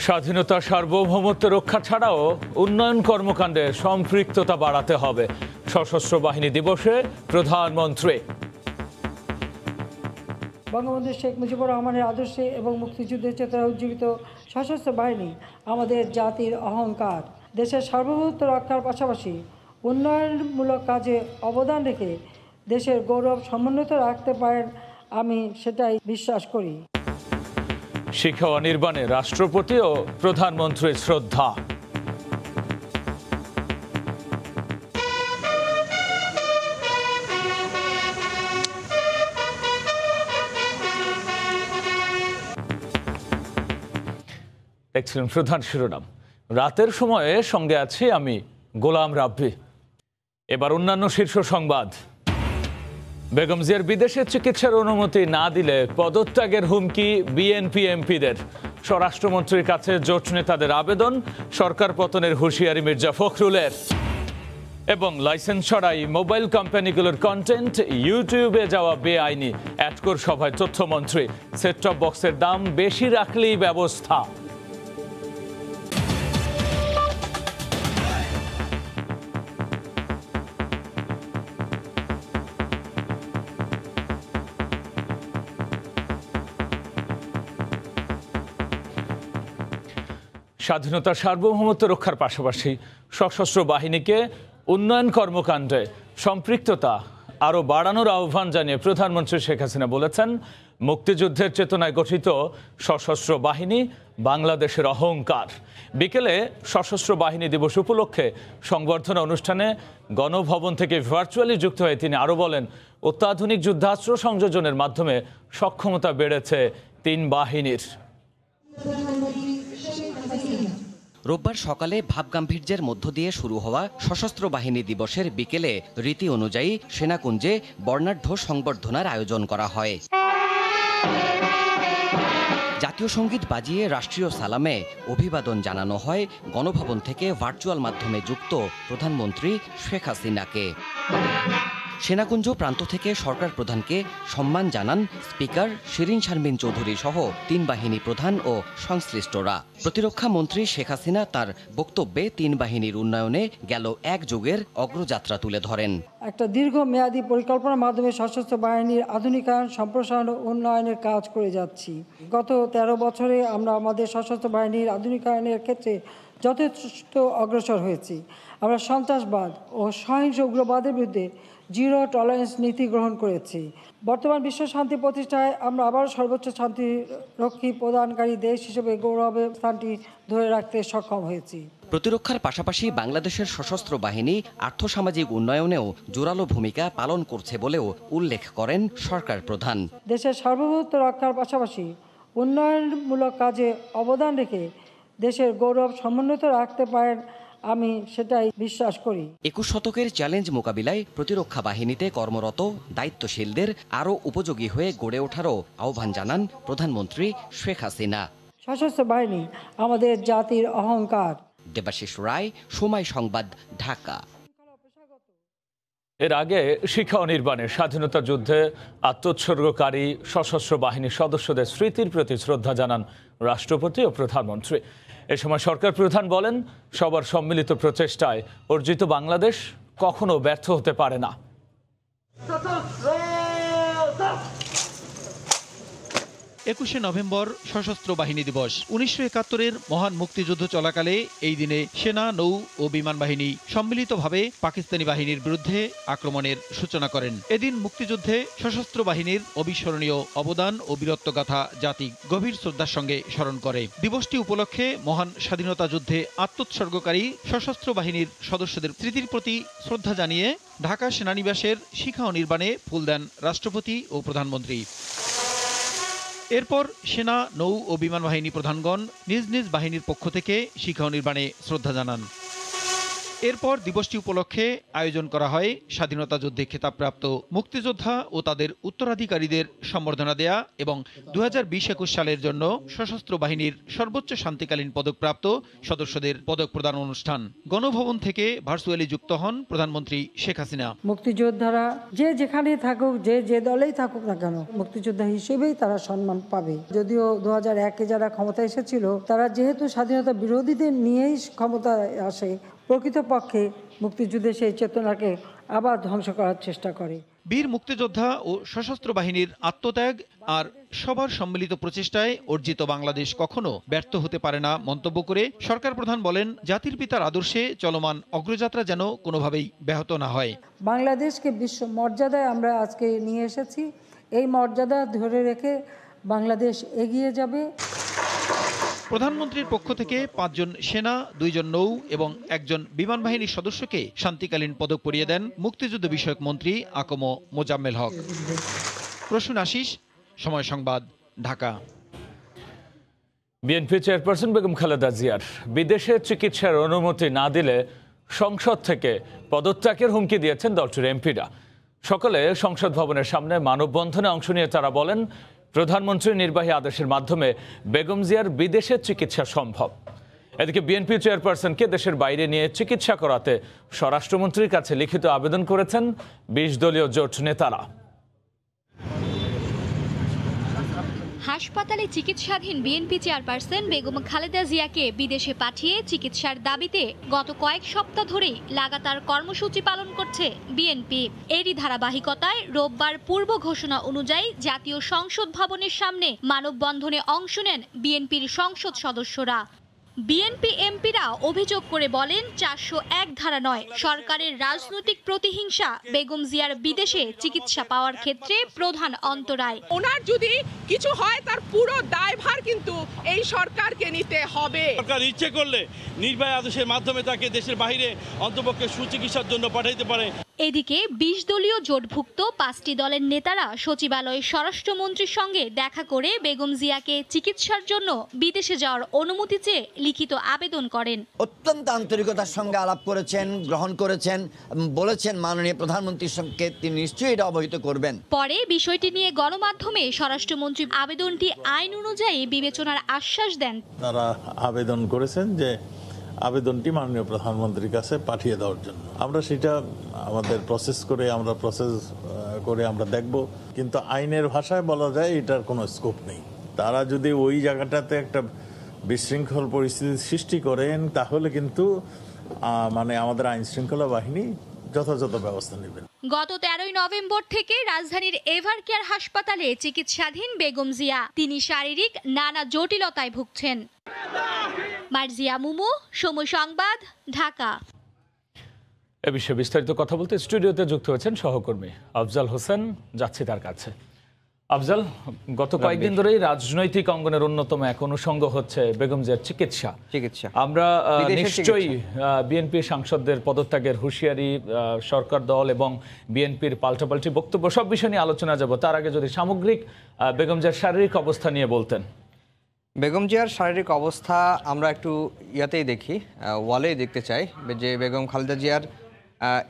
স্বাধীনতা সার্বভৌমত্ব রক্ষা ছাড়াও উন্নয়ন কর্মকাণ্ডে সম্পৃক্ততা বাড়াতে হবে সশস্ত্র বাহিনী দিবসে প্রধানমন্ত্রী। বঙ্গবন্ধু শেখ মুজিবুর রহমানের আদর্শে এবং মুক্তিযুদ্ধের চেতনায় উজ্জীবিত সশস্ত্র বাহিনী আমাদের জাতির অহংকার। দেশের সার্বভৌমত্ব রক্ষার পাশাপাশি উন্নয়নমূলক কাজে অবদান রেখে দেশের গৌরব সমুন্নত রাখতে পারেন, আমি সেটাই বিশ্বাস করি। শিখা অনির্বাণে রাষ্ট্রপতি ও প্রধানমন্ত্রীর শ্রদ্ধা। দেখছিলেন প্রধান শিরোনাম। রাতের সময়ে সঙ্গে আছি আমি গোলাম রাব্বি। এবার অন্যান্য শীর্ষ সংবাদ। বেগম জিয়ার বিদেশে চিকিৎসার অনুমতি না দিলে পদত্যাগের হুমকি বিএনপি এমপিদের। স্বরাষ্ট্রমন্ত্রীর কাছে জোট নেতাদের আবেদন, সরকার পতনের হুঁশিয়ারি মির্জা ফখরুলের। এবং লাইসেন্স ছাড়াই মোবাইল কোম্পানিগুলোর কন্টেন্ট ইউটিউবে যাওয়া বেআইনি। অ্যাটকোর সভায় তথ্যমন্ত্রী। সেট টপ বক্সের দাম বেশি রাখলেই ব্যবস্থা। স্বাধীনতা সার্বভৌমত্ব রক্ষার পাশাপাশি সশস্ত্র বাহিনীকে উন্নয়ন কর্মকাণ্ডে সম্পৃক্ততা আরও বাড়ানোর আহ্বান জানিয়ে প্রধানমন্ত্রী শেখ হাসিনা বলেছেন, মুক্তিযুদ্ধের চেতনায় গঠিত সশস্ত্র বাহিনী বাংলাদেশের অহংকার। বিকেলে সশস্ত্র বাহিনী দিবস উপলক্ষে সংবর্ধনা অনুষ্ঠানে গণভবন থেকে ভার্চুয়ালি যুক্ত হয়ে তিনি আরও বলেন, অত্যাধুনিক যুদ্ধাস্ত্র সংযোজনের মাধ্যমে সক্ষমতা বেড়েছে তিন বাহিনীর। রোববার সকালে ভাবগাম্ভীর্যের মধ্য দিয়ে শুরু হওয়া সশস্ত্র বাহিনী দিবসের বিকেলে রীতি অনুযায়ী সেনাকুঞ্জে বর্ণাঢ্য সংবর্ধনার আয়োজন করা হয়। জাতীয় সঙ্গীত বাজিয়ে রাষ্ট্রীয় সালামে অভিবাদন জানানো হয় গণভবন থেকে ভার্চুয়াল মাধ্যমে যুক্ত প্রধানমন্ত্রী শেখ হাসিনাকে। সেনাকুঞ্জ প্রান্ত থেকে সরকার প্রধানকে সম্মান জানান স্পিকার শিরিন শারমিন চৌধুরী সহ তিন বাহিনী প্রধান ও সংশ্লিষ্টরা। প্রতিরক্ষা মন্ত্রী শেখ হাসিনা তার বক্তব্যে তিন বাহিনীর উন্নয়নে গেল এক যুগের অগ্রযাত্রা তুলে ধরেন। একটা দীর্ঘমেয়াদী পরিকল্পনার মাধ্যমে সশস্ত্র বাহিনীর আধুনিকায়ন, সম্প্রসারণ ও উন্নয়নের কাজ করে যাচ্ছি। গত 13 বছরে আমরা আমাদের সশস্ত্র বাহিনীর আধুনিকায়নের ক্ষেত্রে যথেষ্ট অগ্রসর হয়েছি। আমরা সন্ত্রাসবাদ ও সহিংস উগ্রবাদের বিরুদ্ধে জিরো টলারেন্স নীতি গ্রহণ করেছি। বর্তমান বিশ্ব শান্তি প্রতিষ্ঠায় আমরা আবার সর্বোচ্চ শান্তিরক্ষী প্রদানকারী দেশ হিসেবে গৌরবের স্থানটি ধরে রাখতে সক্ষম হয়েছি। প্রতিরক্ষার পাশাপাশি বাংলাদেশের সশস্ত্র বাহিনী আর্থসামাজিক উন্নয়নেও জোরালো ভূমিকা পালন করছে বলেও উল্লেখ করেন সরকার প্রধান। দেশের সার্বভৌমত্ব রক্ষার পাশাপাশি উন্নয়নমূলক কাজে অবদান রেখে দেশের গৌরব সমুন্নত রাখতে পারেন, আমি সেটাই বিশ্বাস করি। 21 শতকের চ্যালেঞ্জ মোকাবিলায় প্রতিরক্ষা বাহিনীতে কর্মরত দায়িত্বশীলদের আরও উপযোগী হয়ে গড়ে ওঠারও আহ্বান জানান প্রধানমন্ত্রী শেখ হাসিনা। সশস্ত্র বাহিনী আমাদের জাতির অহংকার। দেবাশিস রায়, সময় সংবাদ, ঢাকা। এর আগে শিখা অনির্বাণে স্বাধীনতা যুদ্ধে আত্মোৎসর্গকারী সশস্ত্র বাহিনীর সদস্যদের স্মৃতির প্রতি শ্রদ্ধা জানান রাষ্ট্রপতি ও প্রধানমন্ত্রী। এ সময় সরকার প্রধান বলেন, সবার সম্মিলিত প্রচেষ্টায় অর্জিত বাংলাদেশ কখনো ব্যর্থ হতে পারে না। 21শে নভেম্বর সশস্ত্র বাহিনী দিবস। 1971-এর মহান মুক্তিযুদ্ধ চলাকালে এই দিনে সেনা, নৌ ও বিমান বাহিনী সম্মিলিতভাবে পাকিস্তানি বাহিনীর বিরুদ্ধে আক্রমণের সূচনা করেন। এদিন মুক্তিযুদ্ধে সশস্ত্র বাহিনীর অবিস্মরণীয় অবদান ও বীরত্বগাথা জাতি গভীর শ্রদ্ধার সঙ্গে স্মরণ করে। দিবসটি উপলক্ষে মহান স্বাধীনতা যুদ্ধে আত্মোৎসর্গকারী সশস্ত্র বাহিনীর সদস্যদের স্মৃতির প্রতি শ্রদ্ধা জানিয়ে ঢাকা সেনানিবাসের শিখা অনির্বাণে ফুল দেন রাষ্ট্রপতি ও প্রধানমন্ত্রী। এরপর সেনা, নৌ ও বিমান বাহিনী প্রধানগণ নিজ নিজ বাহিনীর পক্ষ থেকে শিখা অনির্বাণে শ্রদ্ধা জানান। এরপর দিবসটি উপলক্ষে আয়োজন করা হয় স্বাধীনতা যুদ্ধে খেতাবপ্রাপ্ত মুক্তিযোদ্ধা ও তাদের উত্তরাধিকারীদের সম্বর্ধনা দেয়া এবং 2020-21 সালের জন্য সশস্ত্র বাহিনীর সর্বোচ্চ শান্তিকালীন পদকপ্রাপ্ত সদস্যদের পদক প্রদান অনুষ্ঠান। গণভবন থেকে ভার্চুয়ালি যুক্ত হন প্রধানমন্ত্রী শেখ হাসিনা। মুক্তিযোদ্ধারা যে যেখানে থাকুক, যে দলেই থাকুক না কেন, মুক্তিযোদ্ধা হিসেবেই তারা সম্মান পাবে। যদিও 2001-এ যারা ক্ষমতা এসেছিল তারা যেহেতু স্বাধীনতা বিরোধীদের নিয়েই ক্ষমতায় আসে, প্রকৃতপক্ষে মুক্তিযুদ্ধের সেই চেতনাকে আবার ধ্বংস করার চেষ্টা করে। বীর মুক্তিযোদ্ধা ও সশস্ত্র বাহিনীর আত্মত্যাগ আর সবার সম্মিলিত প্রচেষ্টায় অর্জিত বাংলাদেশ কখনো ব্যর্থ হতে পারে না মন্তব্য করে সরকার প্রধান বলেন, জাতির পিতার আদর্শে চলমান অগ্রযাত্রা যেন কোনোভাবেই ব্যাহত না হয়। বাংলাদেশকে বিশ্ব মর্যাদায় আমরা আজকে নিয়ে এসেছি। এই মর্যাদা ধরে রেখে বাংলাদেশ এগিয়ে যাবে। প্রধানমন্ত্রীর পক্ষ থেকে 5 জন সেনা, 2 জন নৌ এবং 1 জন বিমান বাহিনীর সদস্যকে শান্তিকালীন পদক পরিয়ে দেন মুক্তিযুদ্ধ বিষয়ক মন্ত্রী আকম মোজাম্মেল হক। প্রসূন আশিস, সময় সংবাদ, ঢাকা। বিএনপি চেয়ারপারসন বেগম খালেদা জিয়ার বিদেশে চিকিৎসার অনুমতি না দিলে সংসদ থেকে পদত্যাগের হুমকি দিয়েছেন দলটির এমপিরা। সকালে সংসদ ভবনের সামনে মানববন্ধনে অংশ নিয়ে তারা বলেন, প্রধানমন্ত্রীর নির্বাহী আদেশের মাধ্যমে বেগম জিয়ার বিদেশে চিকিৎসা সম্ভব। এদিকে বিএনপি চেয়ারপারসনকে দেশের বাইরে নিয়ে চিকিৎসা করাতে স্বরাষ্ট্রমন্ত্রীর কাছে লিখিত আবেদন করেছেন 20 দলীয় জোট নেতারা। হাসপাতালে চিকিৎসাধীন বিএনপি চেয়ারপারসন বেগম খালেদা জিয়াকে বিদেশে পাঠিয়ে চিকিৎসার দাবিতে গত কয়েক সপ্তাহ ধরেই লাগাতার কর্মসূচি পালন করছে বিএনপি। এরই ধারাবাহিকতায় রোববার পূর্ব ঘোষণা অনুযায়ী জাতীয় সংসদ ভবনের সামনে মানববন্ধনে অংশ নেন বিএনপির সংসদ সদস্যরা। বিএনপি এমপিরা অভিযোগ করে বলেন, 401 ধারা নয়, সরকারের রাজনৈতিক প্রতিহিংসা বেগম জিয়ার বিদেশে চিকিৎসা পাওয়ার ক্ষেত্রে প্রধান অন্তরায়। ওনার যদি কিছু হয় তার পুরো দায়ভার কিন্তু এই সরকারকে নিতে হবে। সরকার ইচ্ছে করলে নির্বাহী আদেশের মাধ্যমে তাকে দেশের বাইরে অন্তপক্ষে সুচিকিৎসার জন্য পাঠাইতে পারে। এদিকে 20 দলীয় জোটভুক্ত 5টি দলের নেতারা সচিবালয়ে স্বরাষ্ট্রমন্ত্রীর সঙ্গে দেখা করে বেগম জিয়াকে চিকিৎসার জন্য বিদেশে যাওয়ার অনুমতি চেয়ে লিখিত আবেদন করেন। অত্যন্ত আন্তরিকতার সঙ্গে আলাপ করেছেন, গ্রহণ করেছেন, বলেছেন মাননীয় প্রধানমন্ত্রীর সঙ্গে তিনি নিশ্চয়ই এটা অবহিত করবেন। পরে বিষয়টি নিয়ে গণমাধ্যমে স্বরাষ্ট্রমন্ত্রী আবেদনটি আইন অনুযায়ী বিবেচনার আশ্বাস দেন। তারা আবেদন করেছেন যে আবেদনটি মাননীয় প্রধানমন্ত্রীর কাছে পাঠিয়ে দেওয়ার জন্য। আমরা সেটা আমাদের প্রসেস করে আমরা দেখব, কিন্তু আইনের ভাষায় বলা যায় এটার কোনো স্কোপ নেই। তারা যদি ওই জায়গাটাতে একটা বিশৃঙ্খল পরিস্থিতি সৃষ্টি করেন তাহলে কিন্তু আমাদের আইন শৃঙ্খলা বাহিনী যথাযথ ব্যবস্থা নেবেন। গত 13 নভেম্বর থেকে রাজধানীর এভার কেয়ার হাসপাতালে চিকিৎসাধীন বেগম জিয়া। তিনি শারীরিক নানা জটিলতায় ভুগছেন। মার্জিয়া মুমু, সময় সংবাদ, ঢাকা। এ বিষয়ে বিস্তারিত কথা বলতে স্টুডিওতে যুক্ত হয়েছেন সহকর্মী আফজাল হোসেন। যাচ্ছি তার কাছে। আফজাল, গত কয়েকদিন ধরেই রাজনৈতিক অঙ্গনের অন্যতম এক অনুষঙ্গ হচ্ছে বেগম জিয়ার চিকিৎসা। আমরা নিশ্চয়ই বিএনপি সাংসদদের পদত্যাগের হুঁশিয়ারি, সরকার দল এবং বিএনপির পাল্টাপাল্টি বক্তব্য, সব বিষয় নিয়ে আলোচনা যাব। তার আগে যদি সামগ্রিক বেগম জিয়ার শারীরিক অবস্থা নিয়ে বলতেন। বেগম জিয়ার শারীরিক অবস্থা আমরা একটু ইয়াতেই দেখি, ওয়ালেই দেখতে চাই যে বেগম খালেদা জিয়ার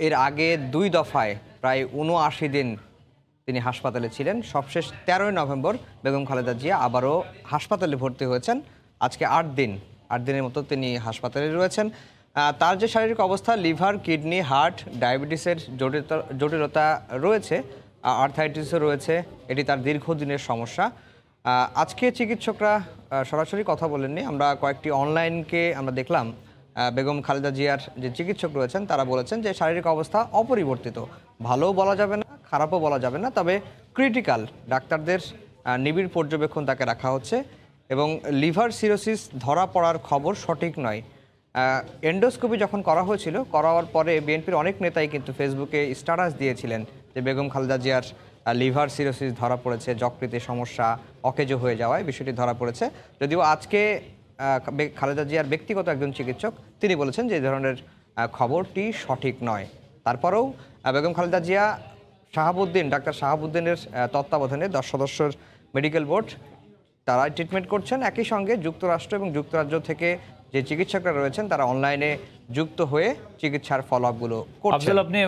এর আগে 2 দফায় প্রায় 79 দিন তিনি হাসপাতালে ছিলেন। সবশেষ 13 নভেম্বর বেগম খালেদা জিয়া আবারও হাসপাতালে ভর্তি হয়েছেন। আজকে 8 দিনের মতো তিনি হাসপাতালে রয়েছেন। তার যে শারীরিক অবস্থা, লিভার, কিডনি, হার্ট, ডায়াবেটিসের জটিলতা রয়েছে, আর্থাইটিসও রয়েছে। এটি তার দীর্ঘদিনের সমস্যা। আজকে চিকিৎসকরা সরাসরি কথা বলেননি। আমরা কয়েকটি অনলাইনকে আমরা দেখলাম। বেগম খালেদা জিয়ার যে চিকিৎসক রয়েছেন তারা বলেছেন যে শারীরিক অবস্থা অপরিবর্তিত, ভালোও বলা যাবে না, খারাপও বলা যাবে না, তবে ক্রিটিক্যাল। ডাক্তারদের নিবিড় পর্যবেক্ষণ তাকে রাখা হচ্ছে এবং লিভার সিরোসিস ধরা পড়ার খবর সঠিক নয়। এন্ডোস্কোপি যখন করা হয়েছিল, করার পরে বিএনপির অনেক নেতাই কিন্তু ফেসবুকে স্ট্যাটাস দিয়েছিলেন যে বেগম খালেদা জিয়ার লিভার সিরোসিস ধরা পড়েছে, যকৃতে সমস্যা, অকেজো হয়ে যাওয়ায় বিষয়টি ধরা পড়েছে। যদিও আজকে খালেদা জিয়ার ব্যক্তিগত একজন চিকিৎসক তিনি বলেছেন যে এই ধরনের খবরটি সঠিক নয়। তারপরেও বেগম খালেদা জিয়া ডাক্তার শাহাবুদ্দিনের তত্ত্বাবধানে 10 সদস্যের মেডিকেল বোর্ড তারা ট্রিটমেন্ট করছেন। একই সঙ্গে যুক্তরাষ্ট্র এবং যুক্তরাজ্য থেকে যে চিকিৎসকরা রয়েছেন তারা অনলাইনে যুক্ত হয়ে চিকিৎসার ফলো-আপগুলো করছেন। আফজাল, আপনি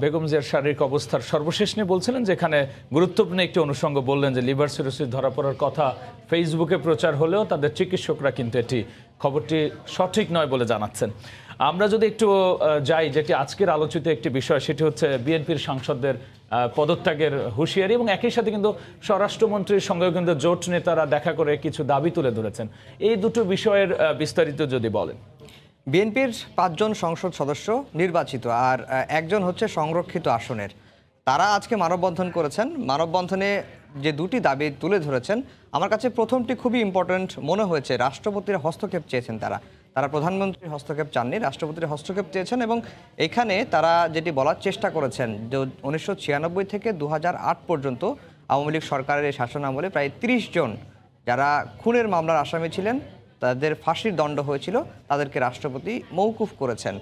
বেগম জিয়ার শারীরিক অবস্থার সর্বশেষ নিয়ে বলছিলেন, যেখানে গুরুত্বপূর্ণ একটি অনুষঙ্গ বললেন যে লিভার সিরোসিস ধরা পড়ার কথা ফেসবুকে প্রচার হলেও তাদের চিকিৎসকরা কিন্তু এটি খবরটি সঠিক নয় বলে জানাচ্ছেন। আমরা যদি একটু যাই, যেটি আজকের আলোচিত একটি বিষয়, সেটি হচ্ছে বিএনপির সাংসদদের পদত্যাগের হুঁশিয়ারি, এবং একই সাথে কিন্তু স্বরাষ্ট্রমন্ত্রীর সঙ্গেও কিন্তু জোট নেতারা দেখা করে কিছু দাবি তুলে ধরেছেন। এই দুটো বিষয়ের বিস্তারিত যদি বলেন। বিএনপির 5 জন সংসদ সদস্য নির্বাচিত আর একজন হচ্ছে সংরক্ষিত আসনের। তারা আজকে মানববন্ধন করেছেন। মানববন্ধনে যে দুটি দাবি তুলে ধরেছেন, আমার কাছে প্রথমটি খুবই ইম্পর্ট্যান্ট মনে হয়েছে। রাষ্ট্রপতির হস্তক্ষেপ চেয়েছেন তারা প্রধানমন্ত্রীর হস্তক্ষেপ চাননি, রাষ্ট্রপতির হস্তক্ষেপ চেয়েছেন। এবং এখানে তারা যেটি বলার চেষ্টা করেছেন যে 1996 থেকে 2008 পর্যন্ত আওয়ামী লীগ সরকারের এই শাসন আমলে প্রায় 30 জন যারা খুনের মামলার আসামি ছিলেন, তাদের ফাঁসির দণ্ড হয়েছিল, তাদেরকে রাষ্ট্রপতি মৌকুফ করেছেন।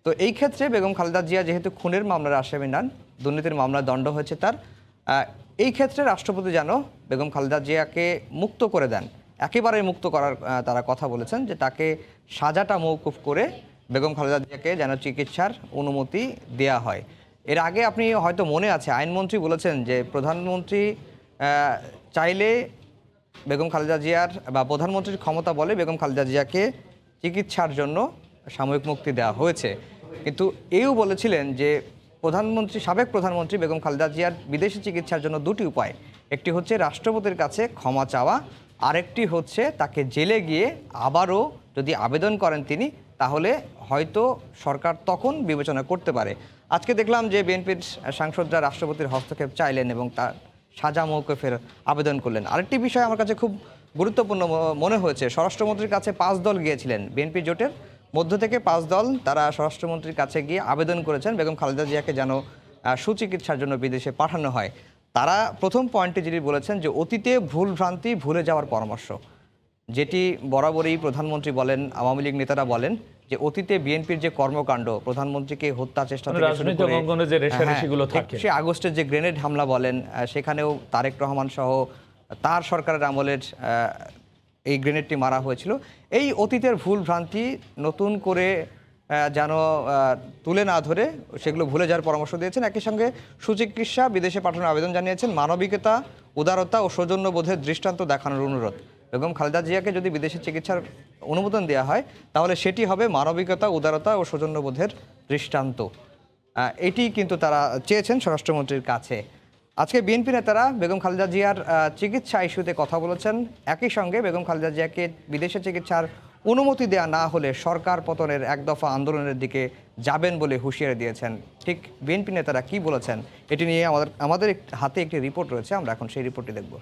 তো এই ক্ষেত্রে বেগম খালেদা জিয়া যেহেতু খুনের মামলার আসামি নন, দুর্নীতির মামলার দণ্ড হয়েছে তার, এই ক্ষেত্রে রাষ্ট্রপতি যেন বেগম খালেদা জিয়াকে মুক্ত করে দেন, একেবারে মুক্ত করার তারা কথা বলেছেন, যে তাকে সাজাটা মৌকুফ করে বেগম খালেদা জিয়াকে যেন চিকিৎসার অনুমতি দেয়া হয়। এর আগে আপনি হয়তো মনে আছে, আইনমন্ত্রী বলেছেন যে প্রধানমন্ত্রী চাইলে বেগম খালেদা জিয়ার বা প্রধানমন্ত্রীর ক্ষমতা বলে বেগম খালেদা জিয়াকে চিকিৎসার জন্য সাময়িক মুক্তি দেওয়া হয়েছে। কিন্তু এও বলেছিলেন যে সাবেক প্রধানমন্ত্রী বেগম খালেদা জিয়ার বিদেশি চিকিৎসার জন্য দুটি উপায়, একটি হচ্ছে রাষ্ট্রপতির কাছে ক্ষমা চাওয়া, আরেকটি হচ্ছে তাকে জেলে গিয়ে আবারও যদি আবেদন করেন তিনি, তাহলে হয়তো সরকার তখন বিবেচনা করতে পারে। আজকে দেখলাম যে বিএনপির সাংসদরা রাষ্ট্রপতির হস্তক্ষেপ চাইলেন এবং তার সাজা মৌকুফের আবেদন করলেন। আরেকটি বিষয় আমার কাছে খুব গুরুত্বপূর্ণ মনে হয়েছে, স্বরাষ্ট্রমন্ত্রীর কাছে 5 দল গিয়েছিলেন, বিএনপি জোটের মধ্য থেকে 5 দল তারা স্বরাষ্ট্রমন্ত্রীর কাছে গিয়ে আবেদন করেছেন বেগম খালেদা জিয়াকে যেন সুচিকিৎসার জন্য বিদেশে পাঠানো হয়। তারা প্রথম পয়েন্টে যেটি বলেছেন যে অতীতে ভুল ভ্রান্তি ভুলে যাওয়ার পরামর্শ, যেটি বরাবরই প্রধানমন্ত্রী বলেন, আওয়ামী লীগ নেতারা বলেন যে অতীতে বিএনপির যে কর্মকাণ্ড, প্রধানমন্ত্রীকে হত্যা চেষ্টা থেকে শুরু করে 21 আগস্টের যে গ্রেনেড হামলা বলেন, সেখানেও তারেক রহমান সহ তার সরকারের আমলের এই গ্রেনেডটি মারা হয়েছিল। এই অতীতের ভুল ভ্রান্তি নতুন করে যেন তুলে না ধরে সেগুলো ভুলে যাওয়ার পরামর্শ দিয়েছেন। একই সঙ্গে সুচিকিৎসা বিদেশে পাঠানোর আবেদন জানিয়েছেন, মানবিকতা, উদারতা ও সৌজন্যবোধের দৃষ্টান্ত দেখানোর অনুরোধ। বেগম খালেদা জিয়াকে যদি বিদেশে চিকিৎসার অনুমোদন দেওয়া হয়, তাহলে সেটি হবে মানবিকতা, উদারতা ও সৌজন্যবোধের দৃষ্টান্ত। এটি কিন্তু তারা চেয়েছেন স্বরাষ্ট্রমন্ত্রীর কাছে। আজকে বিএনপি নেতারা বেগম খালেদা জিয়ার চিকিৎসা ইস্যুতে কথা বলেছেন। একই সঙ্গে বেগম খালেদা জিয়াকে বিদেশে চিকিৎসার অনুমতি দেওয়া না হলে সরকার পতনের এক দফা আন্দোলনের দিকে যাবেন বলে হুঁশিয়ারি দিয়েছেন। ঠিক বিএনপি নেতারা কি বলেছেন, এটি নিয়ে আমাদের হাতে একটি রিপোর্ট রয়েছে, আমরা এখন সেই রিপোর্টটি দেখব।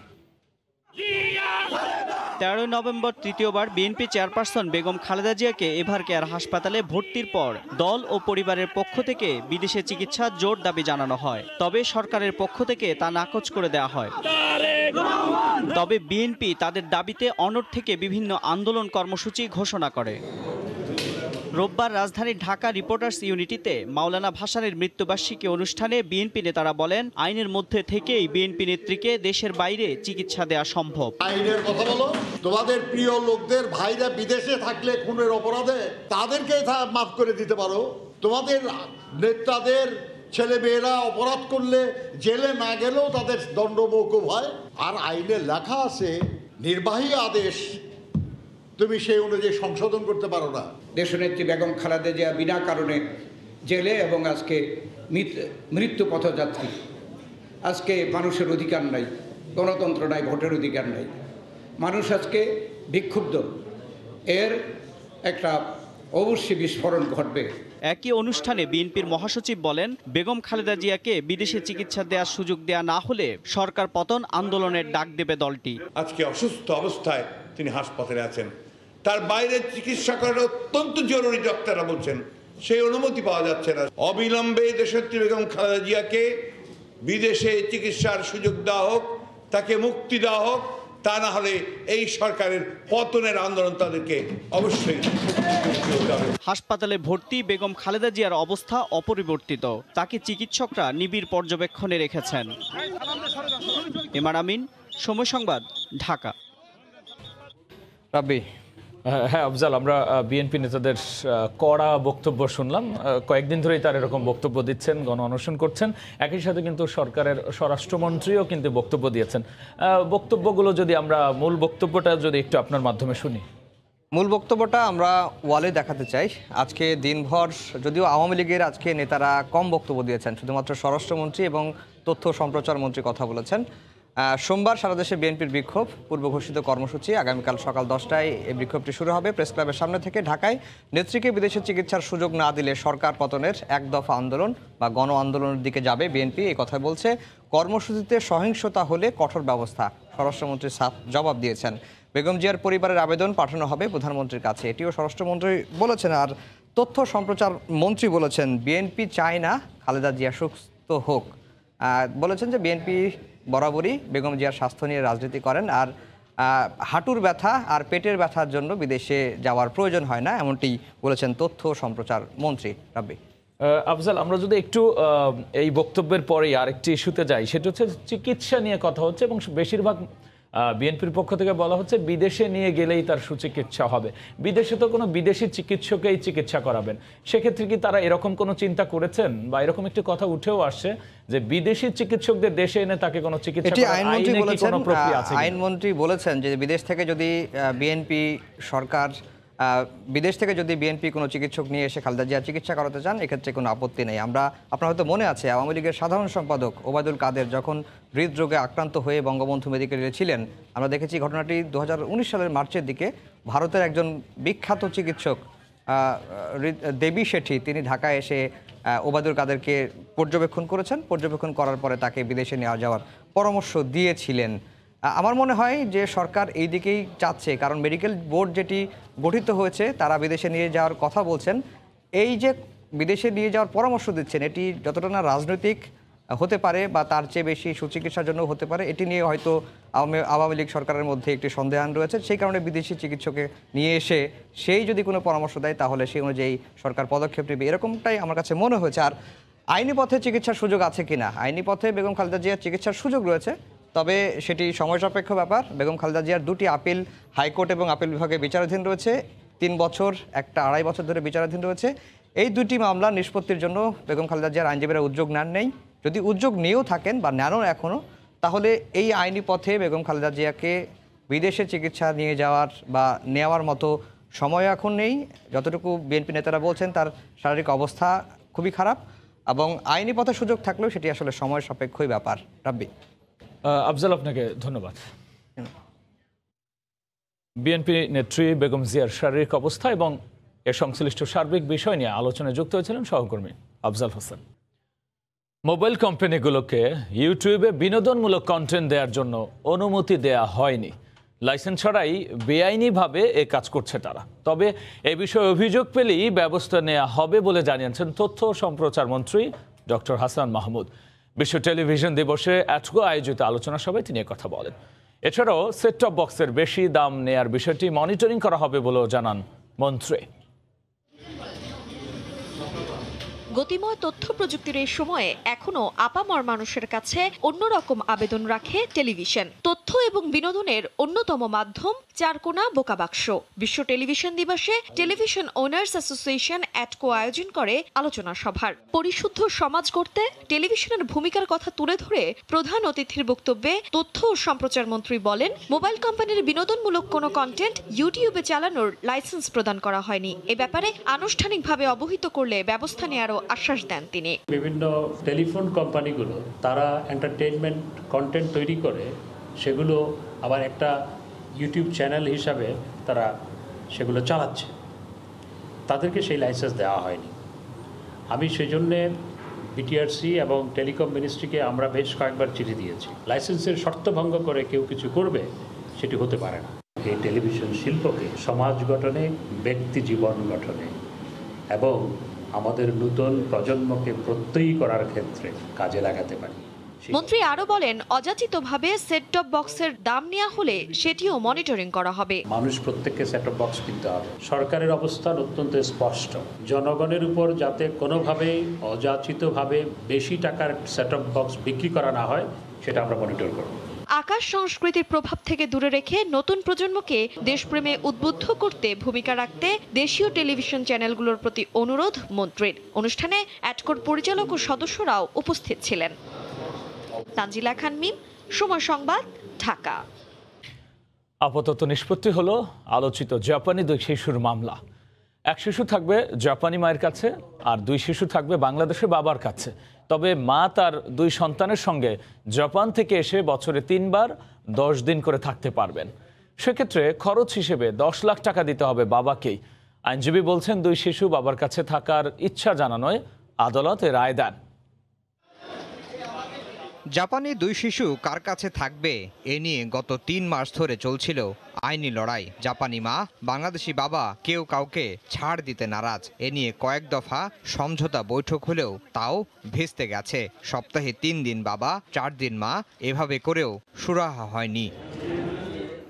13 নভেম্বর তৃতীয়বার বিএনপি চেয়ারপারসন বেগম খালেদা জিয়াকে এভার কেয়ার হাসপাতালে ভর্তির পর দল ও পরিবারের পক্ষ থেকে বিদেশে চিকিৎসার জোর দাবি জানানো হয়, তবে সরকারের পক্ষ থেকে তা নাকচ করে দেওয়া হয়। তবে বিএনপি তাদের দাবিতে অনড় থেকে বিভিন্ন আন্দোলন কর্মসূচি ঘোষণা করে। রোববার রাজধানীর ঢাকা রিপোর্টার্স ইউনিটিতে মাওলানা ভাসানীর মৃত্যুবার্ষিকী অনুষ্ঠানে বিএনপি নেতারা বলেন, আইনের মধ্যে থেকেই বিএনপি নেত্রীকে দেশের বাইরে চিকিৎসা দেওয়া সম্ভব। আইনের কথা বলো, তোমাদের প্রিয় লোকদের ভাইরা বিদেশে থাকলে খুনের অপরাধে তাদেরকে মাফ করে দিতে পারো, তোমাদের নেতাদের ছেলে মেয়েরা অপরাধ করলে জেলে না গেলেও তাদের দণ্ড মৌকুফ হয়। আর আইনে লেখা আছে নির্বাহী আদেশ তুমি সেই অনুযায়ী সংশোধন করতে পারো না। দেশনেত্রী বেগম খালেদা জিয়া বিনা কারণে জেলে এবং আজকে মৃত্যু পথযাত্রী। আজকে মানুষের অধিকার নাই, গণতন্ত্র নাই, ভোটের অধিকার নাই, মানুষ আজকে বিক্ষুব্ধ। এর একটা অবশ্যই বিস্ফোরণ ঘটবে। একই অনুষ্ঠানে বিএনপির মহাসচিব বলেন, বেগম খালেদা জিয়াকে বিদেশে চিকিৎসা দেওয়ার সুযোগ দেয়া না হলে সরকার পতন আন্দোলনের ডাক দেবে দলটি। আজকে অসুস্থ অবস্থায় তিনি হাসপাতালে আছেন, তার বাইরে চিকিৎসা করার অত্যন্ত জরুরি, ডাক্তাররা বলছেন সেই অনুমতি পাওয়া যাচ্ছে না। অবিলম্বে দেশনেত্রী বেগম খালেদা জিয়াকে বিদেশে চিকিৎসার সুযোগ দেওয়া হোক, তাকে মুক্তি দেওয়া হোক, তা না হলে এই সরকারের পতনের আন্দোলন তাদেরকে অবশ্যই। হাসপাতালে ভর্তি বেগম খালেদা জিয়ার অবস্থা অপরিবর্তিত, তাকে চিকিৎসকরা নিবিড় পর্যবেক্ষণে রেখেছেন। ইমার আমিন, সময় সংবাদ, ঢাকা। রাব্বি, হ্যাঁ আফজাল, আমরা বিএনপি নেতাদের কড়া বক্তব্য শুনলাম। কয়েকদিন ধরেই তার এরকম বক্তব্য দিচ্ছেন, গণ অনশন করছেন। একই সাথে কিন্তু সরকারের স্বরাষ্ট্রমন্ত্রীও কিন্তু বক্তব্য দিয়েছেন। বক্তব্যগুলো যদি আমরা মূল বক্তব্যটা যদি একটু আপনার মাধ্যমে শুনি। মূল বক্তব্যটা আমরা ওয়ালে দেখাতে চাই। আজকে দিনভর যদিও আওয়ামী লীগের আজকে নেতারা কম বক্তব্য দিয়েছেন, শুধুমাত্র স্বরাষ্ট্রমন্ত্রী এবং তথ্য সম্প্রচার মন্ত্রী কথা বলেছেন। সোমবার সারা দেশে বিএনপির বিক্ষোভ, পূর্ব ঘোষিত কর্মসূচি। আগামীকাল সকাল 10টায় এই বিক্ষোভটি শুরু হবে প্রেস ক্লাবের সামনে থেকে। ঢাকায় নেত্রীকে বিদেশে চিকিৎসার সুযোগ না দিলে সরকার পতনের এক দফা আন্দোলন বা গণ আন্দোলনের দিকে যাবে বিএনপি, এই কথা বলছে। কর্মসূচিতে সহিংসতা হলে কঠোর ব্যবস্থা, স্বরাষ্ট্রমন্ত্রী সাফ জবাব দিয়েছেন। বেগম জিয়ার পরিবারের আবেদন পাঠানো হবে প্রধানমন্ত্রীর কাছে, এটিও স্বরাষ্ট্রমন্ত্রী বলেছেন। আর তথ্য সম্প্রচার মন্ত্রী বলেছেন বিএনপি চায় না খালেদা জিয়া সুস্থ হোক। বলেছেন যে বিএনপি বরাবরই বেগম জিয়ার স্বাস্থ্য নিয়ে রাজনীতি করেন, আর হাঁটুর ব্যথা আর পেটের ব্যথার জন্য বিদেশে যাওয়ার প্রয়োজন হয় না, এমনটি বলেছেন তথ্য সম্প্রচার মন্ত্রী। রাব্বি। আফজাল, আমরা যদি একটু এই বক্তব্যের পরেই আরেকটি ইস্যুতে যাই, সেটা হচ্ছে চিকিৎসা নিয়ে কথা হচ্ছে এবং বেশিরভাগ বিএনপির পক্ষ থেকে বলা হচ্ছে বিদেশে নিয়ে গেলেই তার সুচিকিৎসা হবে। বিদেশে তো কোনো বিদেশি চিকিৎসকই চিকিৎসা করাবেন, সেক্ষেত্রে কি তারা এরকম কোনো চিন্তা করেছেন? বা এরকম একটি কথা উঠেও আসছে যে বিদেশি চিকিৎসকদের দেশে এনে তাকে কোনো চিকিৎসা আইনমন্ত্রী বলেছেন যে বিদেশ থেকে যদি বিএনপি সরকার বিদেশ থেকে যদি বিএনপি কোনো চিকিৎসক নিয়ে এসে খালেদা জিয়া চিকিৎসা করাতে চান, এক্ষেত্রে কোনো আপত্তি নেই। আপনার হয়তো মনে আছে আওয়ামী লীগের সাধারণ সম্পাদক ওবায়দুল কাদের যখন হৃদরোগে আক্রান্ত হয়ে বঙ্গবন্ধু মেডিকেলে ছিলেন, আমরা দেখেছি ঘটনাটি 2019 সালের মার্চের দিকে। ভারতের একজন বিখ্যাত চিকিৎসক দেবী শেঠি তিনি ঢাকায় এসে ওবায়দুল কাদেরকে পর্যবেক্ষণ করেছেন। পর্যবেক্ষণ করার পরে তাকে বিদেশে নিয়ে যাওয়ার পরামর্শ দিয়েছিলেন। আমার মনে হয় যে সরকার এই দিকেই চাচ্ছে, কারণ মেডিকেল বোর্ড যেটি গঠিত হয়েছে তারা বিদেশে নিয়ে যাওয়ার কথা বলছেন। এই যে বিদেশে নিয়ে যাওয়ার পরামর্শ দিচ্ছেন, এটি যতটা না রাজনৈতিক হতে পারে বা তার চেয়ে বেশি সুচিকিৎসার জন্য হতে পারে, এটি নিয়ে হয়তো আওয়ামী লীগ সরকারের মধ্যে একটি সন্দেহান রয়েছে। সেই কারণে বিদেশি চিকিৎসককে নিয়ে এসে সেই যদি কোনো পরামর্শ দেয় তাহলে সেই অনুযায়ী সরকার পদক্ষেপ নেবে, এরকমটাই আমার কাছে মনে হয়েছে। আর আইনি পথে চিকিৎসার সুযোগ আছে কিনা, আইনি পথে বেগম খালেদা জিয়ার চিকিৎসার সুযোগ রয়েছে, তবে সেটি সময় সাপেক্ষ ব্যাপার। বেগম খালেদা জিয়ার দুটি আপিল হাইকোর্ট এবং আপিল বিভাগে বিচারাধীন রয়েছে, 3 বছর একটা 2.5 বছর ধরে বিচারাধীন রয়েছে। এই দুটি মামলা নিষ্পত্তির জন্য বেগম খালেদা জিয়ার আইনজীবীরা উদ্যোগ নেই। যদি উদ্যোগ নিয়েও থাকেন বা নেন এখনও, তাহলে এই আইনি পথে বেগম খালেদা জিয়াকে বিদেশে চিকিৎসা নিয়ে যাওয়ার বা নেওয়ার মতো সময় এখন নেই। যতটুকু বিএনপি নেতারা বলছেন তার শারীরিক অবস্থা খুবই খারাপ, এবং আইনি পথে সুযোগ থাকলেও সেটি আসলে সময় সাপেক্ষই ব্যাপার। রাব্বি। আফজাল, আপনাকে ধন্যবাদ। বিএনপি নেত্রী বেগম জিয়ার শারীরিক অবস্থা এবং এর সংশ্লিষ্ট সার্বিক বিষয় নিয়ে আলোচনায় যুক্ত হয়েছিলেন সহকর্মী আফজাল হোসেন। মোবাইল কোম্পানিগুলোকে ইউটিউবে বিনোদনমূলক কন্টেন্ট দেওয়ার জন্য অনুমতি দেয়া হয়নি। লাইসেন্স ছাড়াই বেআইনিভাবে এ কাজ করছে তারা। তবে এ বিষয়ে অভিযোগ পেলেই ব্যবস্থা নেওয়া হবে বলে জানিয়েছেন তথ্য সম্প্রচার মন্ত্রী ডক্টর হাসান মাহমুদ। বিশ্ব টেলিভিশন দিবসে অ্যাটকো আয়োজিত আলোচনা সভায় তিনি কথা বলেন। এছাড়াও সেট টপ বক্সের বেশি দাম নেয়ার বিষয়টি মনিটরিং করা হবে বলেও জানান মন্ত্রী। গতিময় তথ্য প্রযুক্তির এই সময়ে এখনও আপামর মানুষের কাছে অন্যরকম আবেদন রাখে টেলিভিশন। তথ্য এবং বিনোদনের অন্যতম মাধ্যম চারকোনা বোকা বাক্স। বিশ্ব টেলিভিশন দিবসে টেলিভিশন ওনার্স অ্যাসোসিয়েশন অ্যাটকো আয়োজন করে আলোচনা সভার। পরিশুদ্ধ সমাজ গড়তে টেলিভিশনের ভূমিকার কথা তুলে ধরে প্রধান অতিথির বক্তব্যে তথ্য ও সম্প্রচার মন্ত্রী বলেন, মোবাইল কোম্পানির বিনোদনমূলক কোনো কন্টেন্ট ইউটিউবে চালানোর লাইসেন্স প্রদান করা হয়নি। এ ব্যাপারে আনুষ্ঠানিকভাবে অবহিত করলে ব্যবস্থা নেওয়ারও আশ্বাস দেন তিনি। বিভিন্ন টেলিফোন কোম্পানিগুলো তারা এন্টারটেইনমেন্ট কন্টেন্ট তৈরি করে সেগুলো আবার একটা ইউটিউব চ্যানেল হিসাবে তারা সেগুলো চালাচ্ছে, তাদেরকে সেই লাইসেন্স দেওয়া হয়নি। আমি সেই জন্যে বিটিআরসি এবং টেলিকম মিনিস্ট্রিকে আমরা বেশ কয়েকবার চিঠি দিয়েছি। লাইসেন্সের শর্ত ভঙ্গ করে কেউ কিছু করবে, সেটি হতে পারে না। এই টেলিভিশন শিল্পকে সমাজ গঠনে, ব্যক্তি জীবন গঠনে এবং আমাদের নতুন প্রজন্মকে প্রত্যয়ী করার ক্ষেত্রে কাজে লাগাতে পারি। মন্ত্রী আরো বলেন, অযাচিতভাবে সেট টপ বক্সের দাম নেওয়া হলে সেটিও মনিটরিং করা হবে। মানুষ প্রত্যেককে সেট টপ বক্স কিনতে হবে। সরকারের অবস্থান অত্যন্ত স্পষ্ট, জনগণের উপর যাতে কোনোভাবেই অযাচিতভাবে বেশি টাকার সেট টপ বক্স বিক্রি করা না হয় সেটা আমরা মনিটর করব। আকাশ সংস্কৃতির প্রভাব থেকে দূরে রেখে নতুন প্রজন্মকে দেশপ্রেমে উদ্বুদ্ধ করতে ভূমিকা রাখতে দেশীয় টেলিভিশন চ্যানেলগুলোর প্রতি অনুরোধ মন্ত্রীর। অনুষ্ঠানে অ্যাটকোর পরিচালক ও সদস্যরাও উপস্থিত ছিলেন। তানজিলা খান মিম, সময় সংবাদ, ঢাকা। আপাতত নিষ্পত্তি হলো আলোচিত জাপানি 2 শিশুর মামলা। 1 শিশু থাকবে জাপানি মায়ের কাছে আর 2 শিশু থাকবে বাংলাদেশের বাবার কাছে। তবে মা তার 2 সন্তানের সঙ্গে জাপান থেকে এসে বছরে 3 বার 10 দিন করে থাকতে পারবেন। সেক্ষেত্রে খরচ হিসেবে 10 লাখ টাকা দিতে হবে বাবাকেই। আইনজীবী বলছেন 2 শিশু বাবার কাছে থাকার ইচ্ছা জানানোয় আদালত এ রায় দেন। জাপানি 2 শিশু কার কাছে থাকবে এ নিয়ে গত 3 মাস ধরে চলছিল আইনি লড়াই। জাপানি মা, বাংলাদেশি বাবা কেউ কাউকে ছাড় দিতে নারাজ। এ নিয়ে কয়েক দফা সমঝোতা বৈঠক হলেও তাও ভেস্তে গেছে। সপ্তাহে 3 দিন বাবা, 4 দিন মা, এভাবে করেও সুরাহা হয়নি।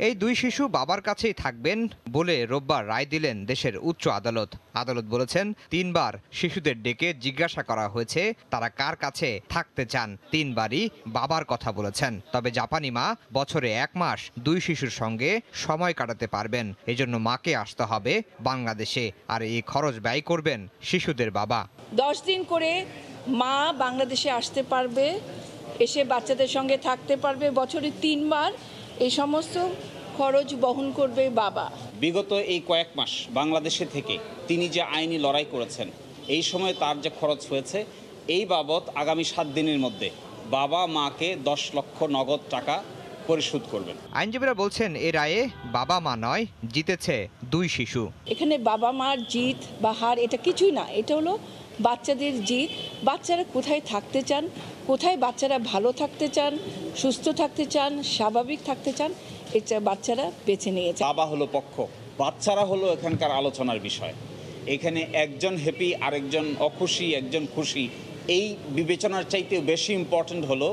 এই 2 শিশু বাবার কাছেই থাকবেন বলে রোববার রায় দিলেন দেশের উচ্চ আদালত। আদালত বলেছেন 3 বার শিশুদের ডেকে জিজ্ঞাসা করা হয়েছে তারা কার কাছে থাকতে চান। 3 বারই বাবার কথা বলেছেন। তবে জাপানি মা বছরে 1 মাস 2 শিশুর সঙ্গে সময় কাটাতে পারবেন। এজন্য মাকে আসতে হবে বাংলাদেশে, আর এই খরচ ব্যয় করবেন শিশুদের বাবা। 10 দিন করে মা বাংলাদেশে আসতে পারবে, এসে বাচ্চাদের সঙ্গে থাকতে পারবে। বছরে 3 বার এই সমস্ত খরচ বহন করবে বাবা। বিগত এই কয়েক মাস বাংলাদেশে থেকে তিনি যে আইনি লড়াই করেছেন, এই সময় তার যে খরচ হয়েছে, এই বাবদ আগামী 7 দিনের মধ্যে বাবা মাকে 10 লক্ষ নগদ টাকা পরিশোধ করবেন। আইনজীবীরা বলছেন এ রায়ে বাবা মা নয়, জিতেছে 2 শিশু। এখানে বাবা মার জিত বা হার এটা কিছুই না, এটা হলো বাচ্চাদের জিত। বাচ্চারা কোথায় থাকতে চান, কোথায় বাচ্চারা ভালো থাকতে চান, সুস্থ থাকতে চান, স্বাভাবিক থাকতে চান, এটা বাচ্চারা বেছে নিয়েছে। বাবা হলো পক্ষ, বাচ্চারা হলো এখানকার আলোচনার বিষয়। এখানে একজন হ্যাপি, আরেকজন অখুশি, একজন খুশি, এই বিবেচনার চাইতেও বেশি ইম্পর্টেন্ট হলো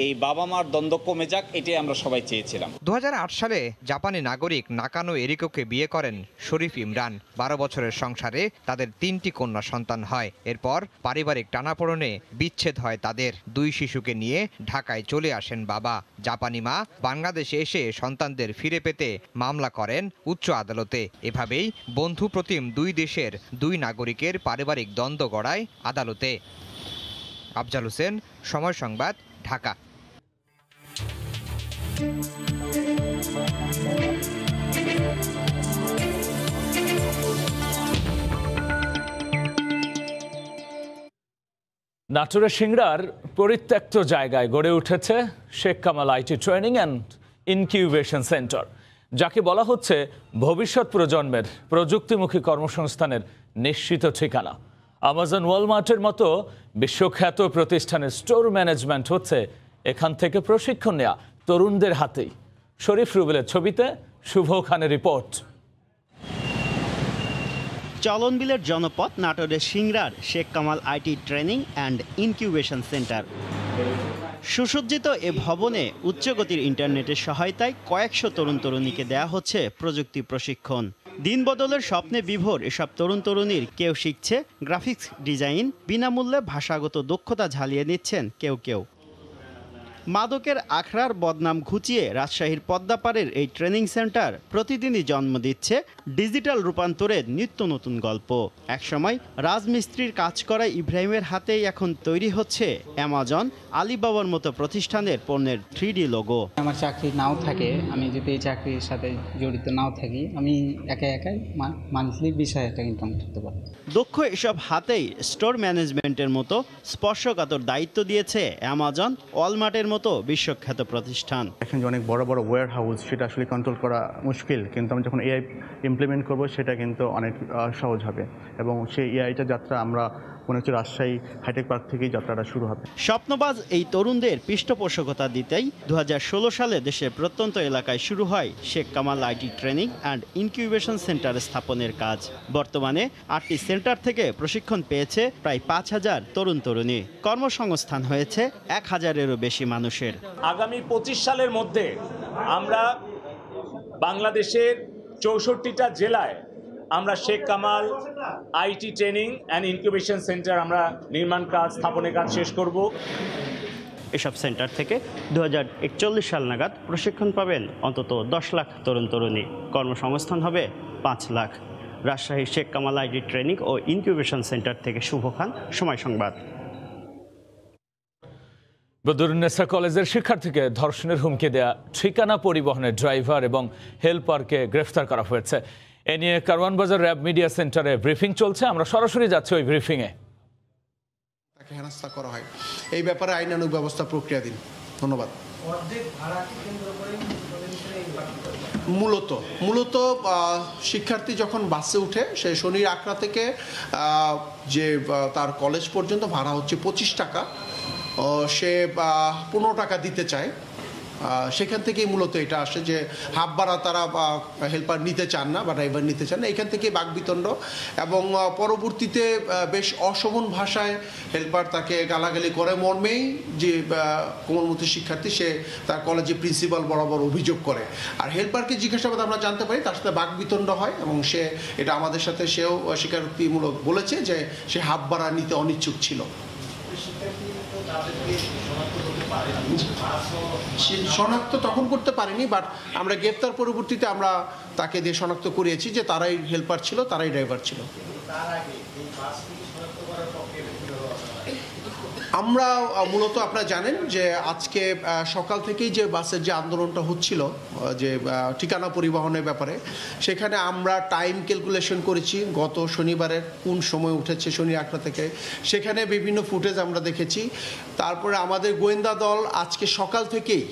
এই বাবা মার দ্বন্দ্ব কমে যাক, এটাই আমরা সবাই চেয়েছিলাম। 2008 সালে জাপানি নাগরিক নাকানো এরিকোকে বিয়ে করেন শরীফ ইমরান। 12 বছরের সংসারে তাদের 3টি কন্যা সন্তান হয়। এরপর পারিবারিক টানাপোড়েনে বিচ্ছেদ হয় তাদের। 2 শিশুকে নিয়ে ঢাকায় চলে আসেন বাবা। জাপানি মা বাংলাদেশে এসে সন্তানদের ফিরে পেতে মামলা করেন উচ্চ আদালতে। এভাবেই বন্ধু প্রতিম 2 দেশের 2 নাগরিকের পারিবারিক দ্বন্দ্ব গড়ায় আদালতে। আফজাল হোসেন, সময় সংবাদ, ঢাকা। নাটোরের সিংড়ার পরিত্যক্ত জায়গায় গড়ে উঠেছে Sheikh Kamal IT training and incubation centre, যাকে বলা হচ্ছে ভবিষ্যৎ প্রজন্মের প্রযুক্তিমুখী কর্মসংস্থানের নিশ্চিত ঠিকানা। আমাজন, ওয়ালমার্টের মতো বিশ্বখ্যাত প্রতিষ্ঠানের স্টোর ম্যানেজমেন্ট হচ্ছে এখান থেকে প্রশিক্ষণ নেওয়া তরুণদের হাতেই। শরীফ রুবেলের ছবিতে শুভ খানের রিপোর্ট। চলনবিলের জনপদ নাটোরের সিংড়ার Sheikh Kamal IT training and incubation centre. সুসজ্জিত এ ভবনে উচ্চগতির ইন্টারনেটের সহায়তায় কয়েকশো তরুণ তরুণীকে দেয়া হচ্ছে প্রযুক্তি প্রশিক্ষণ। দিন বদলের স্বপ্নে বিভোর এসব তরুণ তরুণীর কেউ শিখছে গ্রাফিক্স ডিজাইন, বিনামূল্যে ভাষাগত দক্ষতা ঝালিয়ে নিচ্ছেন কেউ কেউ। মাদকের আখড়ার বদনাম ঘুচিয়ে রাজশাহীর পদ্মাপাড়ের এই ট্রেনিং সেন্টার প্রতিদিনই জন্ম দিচ্ছে ডিজিটাল রূপান্তরের নিত্য নতুন গল্প। একসময় রাজমিস্ত্রির কাজ করা ইব্রাহিমের হাতেই এখন তৈরি হচ্ছে অ্যামাজন, আলিবাবার মতো প্রতিষ্ঠানের পণ্যের 3D লোগো। আমার চাকরি নাও থাকে, আমি যদি এই চাকরির সাথে জড়িত নাও থাকি, আমি একাই মান্থলি 20,000 টাকা ইনকাম করতে পারি। দক্ষ এসব হাতেই স্টোর ম্যানেজমেন্টের মতো স্পর্শকাতর দায়িত্ব দিয়েছে অ্যামাজন, ওয়ালমার্টের মতো বিশ্বখ্যাত প্রতিষ্ঠান। এখন যে অনেক বড় বড় ওয়্যার হাউস, সেটা আসলে কন্ট্রোল করা মুশকিল, কিন্তু আমরা যখন এআই ইমপ্লিমেন্ট করব সেটা কিন্তু অনেক সহজ হবে। এবং সেই এআইটা যাত্রা আমরা মনে হচ্ছে রাজশাহী হাইটেক পার্ক থেকেই যাত্রাটা শুরু হবে। স্বপ্নবাজ এই তরুণদের পৃষ্ঠপোষকতা দিতেই 2016 সালে দেশের প্রত্যন্ত এলাকায় শুরু হয় Sheikh Kamal IT training and incubation centre স্থাপনের কাজ। বর্তমানে 8টি সেন্টার থেকে প্রশিক্ষণ পেয়েছে প্রায় 5,000 তরুণ তরুণী। কর্মসংস্থান হয়েছে 1,000-এরও বেশি মানুষের। আগামী 25 সালের মধ্যে আমরা বাংলাদেশের 64টা জেলায় আমরা Sheikh Kamal IT training and incubation centre আমরা নির্মাণ কাজ, স্থাপনের কাজ শেষ করব। এসব সেন্টার থেকে 2041 সাল নাগাদ প্রশিক্ষণ পাবেন অন্তত 10 লাখ তরুণ তরুণী। কর্মসংস্থান হবে 5 লাখ। রাজশাহী শেখ কামাল আইটি ট্রেনিং ও ইনকিউবেশন সেন্টার থেকে শুভ খান, সময় সংবাদ। বদরুন্নেসা কলেজের শিক্ষার্থীকে ধর্ষণের হুমকি দেয়া ঠিকানা পরিবহনের ড্রাইভার এবং হেল্পারকে গ্রেফতার করা হয়েছে। এ নিয়ে কারওয়ান বাজার র্যাব মিডিয়া সেন্টারে ব্রিফিং চলছে। আমরা সরাসরি যাচ্ছি ওই ব্রিফিংয়ে। তাকে হেনস্থা করা হয়, এই ব্যাপারে আইনানুগ ব্যবস্থা প্রক্রিয়া দিন। ধন্যবাদ। মূলত শিক্ষার্থী যখন বাসে উঠে, সে শনির আখড়া থেকে যে তার কলেজ পর্যন্ত ভাড়া হচ্ছে 25 টাকা, সে 15 টাকা দিতে চায়। সেখান থেকেই মূলত এটা আসে যে হাফ ভাড়া তারা হেল্পার নিতে চান না বা ড্রাইভার নিতে চান না। এখান থেকে বাকবিতণ্ড এবং পরবর্তীতে বেশ অশোভন ভাষায় হেল্পার তাকে গালাগালি করে মর্মেই যে কোমলমতি শিক্ষার্থী সে তার কলেজে প্রিন্সিপাল বরাবর অভিযোগ করে। আর হেল্পারকে জিজ্ঞাসাবাদ আমরা জানতে পারি তার সাথে বাকবিতণ্ড হয় এবং সে এটা আমাদের সাথে সেও স্বীকারোক্তিমূলক বলেছে যে সে হাফ ভাড়া নিতে অনিচ্ছুক ছিল। শনাক্ত তখন করতে পারিনি, বাট আমরা গ্রেপ্তার পরবর্তীতে আমরা তাকে দিয়ে শনাক্ত করিয়েছি যে তারাই হেল্পার ছিল, তারাই ড্রাইভার ছিল। আমরা মূলত আপনারা জানেন যে আজকে সকাল থেকেই যে বাসের যে আন্দোলনটা হচ্ছিল যে ঠিকানা পরিবহনের ব্যাপারে, সেখানে আমরা টাইম ক্যালকুলেশন করেছি গত শনিবারের কোন সময় উঠেছে শনি আখড়া থেকে, সেখানে বিভিন্ন ফুটেজ আমরা দেখেছি। তারপরে আমাদের গোয়েন্দা দল আজকে সকাল থেকেই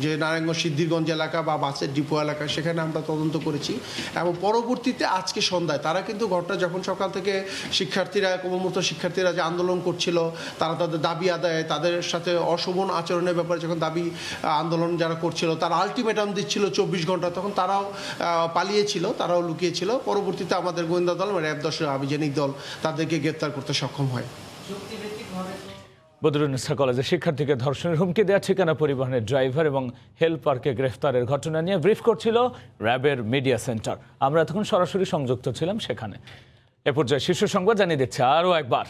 যে নারায়ণগঞ্জ সিদ্ধিরগঞ্জ এলাকা বা বাসের ডিপো এলাকা সেখানে আমরা তদন্ত করেছি এবং পরবর্তীতে আজকে সন্ধ্যায় তারা কিন্তু ঘটনা যখন সকাল থেকে শিক্ষার্থীরা কোমলমতি শিক্ষার্থীরা যে আন্দোলন করছিল, তারা তাদের দাবি আদায়, তাদের সাথে অশোভন আচরণের ব্যাপারে যখন দাবি আন্দোলন যারা করছিল তারা আলটিমেটাম দিচ্ছিল 24 ঘন্টা, তখন তারাও পালিয়েছিল, তারাও লুকিয়েছিল। পরবর্তীতে আমাদের গোয়েন্দা দল র্যাব 10 আভিযানিক দল তাদেরকে গ্রেপ্তার করতে সক্ষম হয়। বদরুন্নেসা কলেজের শিক্ষার্থীকে ধর্ষণের হুমকি দেওয়া ঠিকানা পরিবহনের ড্রাইভার এবং হেল্পারকে গ্রেফতারের ঘটনা নিয়ে ব্রিফ করছিল র্যাবের মিডিয়া সেন্টার। আমরা এতক্ষণ সরাসরি সংযুক্ত ছিলাম সেখানে। এ পর্যায়ে শীর্ষ সংবাদ জানিয়ে দিচ্ছে আরও একবার।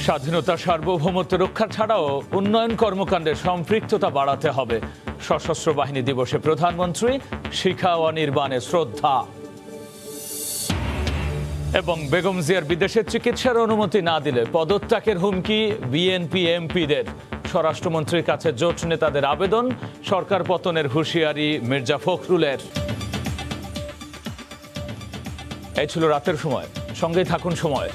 স্বাধীনতা সার্বভৌমত্ব রক্ষা ছাড়াও উন্নয়ন কর্মকাণ্ডে সম্পৃক্ততা বাড়াতে হবে। সশস্ত্র বাহিনী দিবসে প্রধানমন্ত্রী শিখা অনির্বাণে শ্রদ্ধা। এবং বেগম জিয়ার বিদেশে চিকিৎসার অনুমতি না দিলে পদত্যাগের হুমকি বিএনপি এমপিদের। স্বরাষ্ট্রমন্ত্রীর কাছে জোট নেতাদের আবেদন, সরকার পতনের হুঁশিয়ারি মির্জা ফখরুলের। এই ছিল রাতের সময়, সঙ্গেই থাকুন সময়।